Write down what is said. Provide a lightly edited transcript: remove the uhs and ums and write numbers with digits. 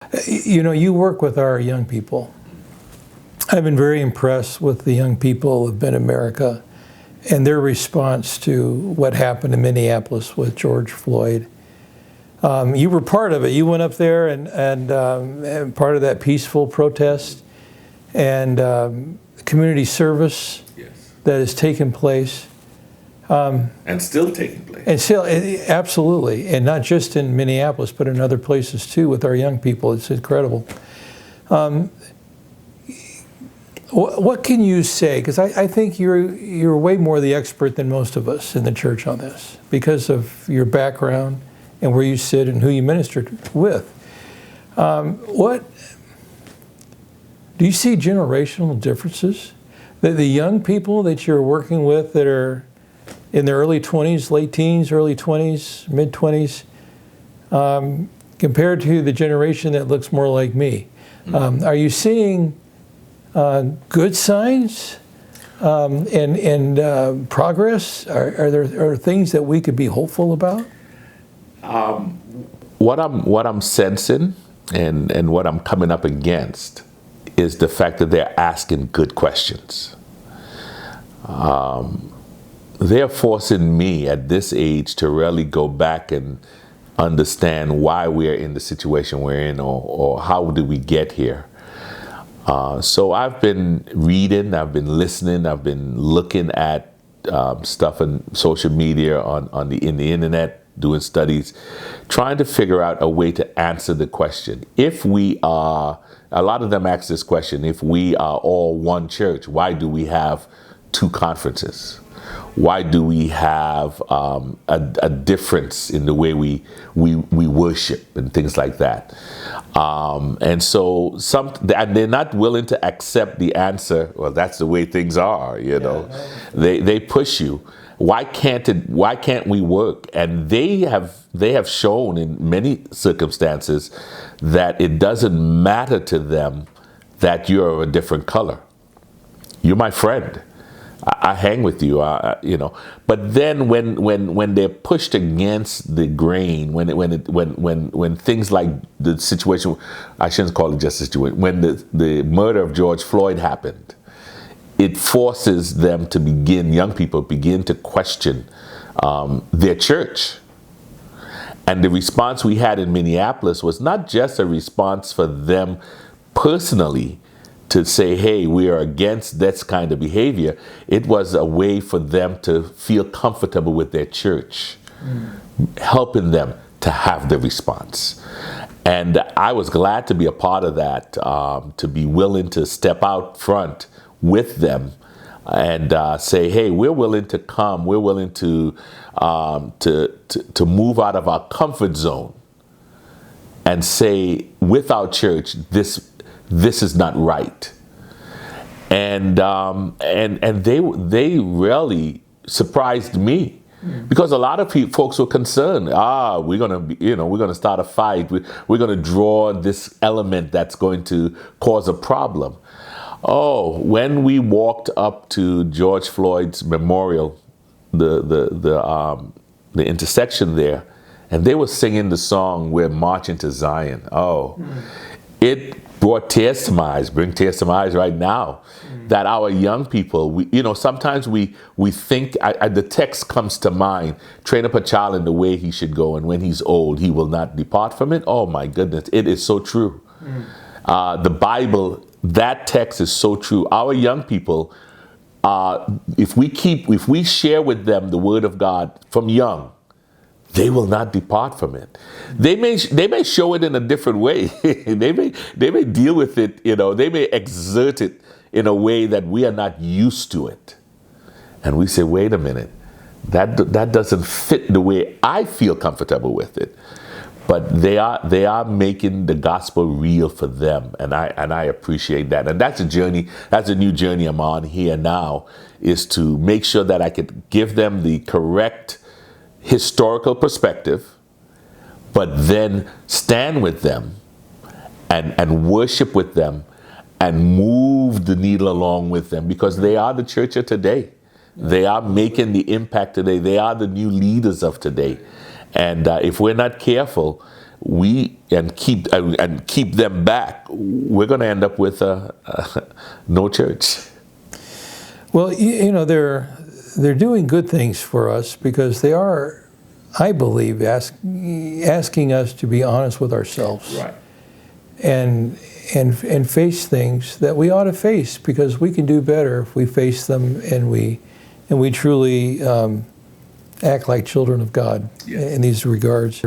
You know, you work with our young people. I've been very impressed with the young people who have been in America and their response to what happened in Minneapolis with George Floyd. You were part of it. You went up there and part of that peaceful protest and community service that has taken place. And still taking place. And still, absolutely. And not just in Minneapolis, but in other places too with our young people. It's incredible. What can you say? Because I think you're way more the expert than most of us in the church on this because of your background and where you sit and who you ministered with. What do you see generational differences? That the young people that you're working with that are in their early 20s, late teens, early 20s, mid 20s, compared to the generation that looks more like me, are you seeing good signs and progress? Are there things that we could be hopeful about? What I'm sensing and what I'm coming up against is the fact that they're asking good questions. They're forcing me at this age to really go back and understand why we're in the situation we're in, or how did we get here. So I've been reading, I've been listening, I've been looking at stuff on social media, in the internet, doing studies, trying to figure out a way to answer the question. If we are, a lot of them ask this question, if we are all one church, why do we have two conferences? Why do we have a difference in the way we worship and things like that? And so and they're not willing to accept the answer. Well, that's the way things are. You know, they push you. Why can't we work? And they have shown in many circumstances that it doesn't matter to them that you're a different color. You're my friend. I hang with you, you know. But then when they're pushed against the grain, when things like the situation, I shouldn't call it just a situation, when the murder of George Floyd happened, it forces them to young people begin to question their church. And the response we had in Minneapolis was not just a response for them personally, to say, hey, we are against this kind of behavior. It was a way for them to feel comfortable with their church, helping them to have the response. And I was glad to be a part of that, to be willing to step out front with them and say, hey, we're willing to come. We're willing to move out of our comfort zone and say, with our church, this is not right. And they really surprised me, because a lot of folks were concerned. We're gonna start a fight. We're gonna draw this element that's going to cause a problem. Oh, when we walked up to George Floyd's memorial, the intersection there, and they were singing the song "We're Marching to Zion." It brought tears to my eyes, bring tears to my eyes right now, that our young people, sometimes we think, the text comes to mind, train up a child in the way he should go, and when he's old, he will not depart from it. Oh my goodness, it is so true. The Bible, that text is so true. Our young people, if we share with them the word of God from young, they will not depart from it. They may show it in a different way. they may deal with it, they may exert it in a way that we are not used to it. And we say, wait a minute, that doesn't fit the way I feel comfortable with it. But they are making the gospel real for them, and I appreciate that. And that's a journey, that's a new journey I'm on here now, is to make sure that I could give them the correct historical perspective, but then stand with them and worship with them and move the needle along with them, because they are the church of today. They are making the impact today. They are the new leaders of today. And if we're not careful, and keep them back, we're going to end up with no church. Well, you know, they're doing good things for us because they are, I believe, asking us to be honest with ourselves. Right. And face things that we ought to face, because we can do better if we face them and we truly act like children of God in these regards.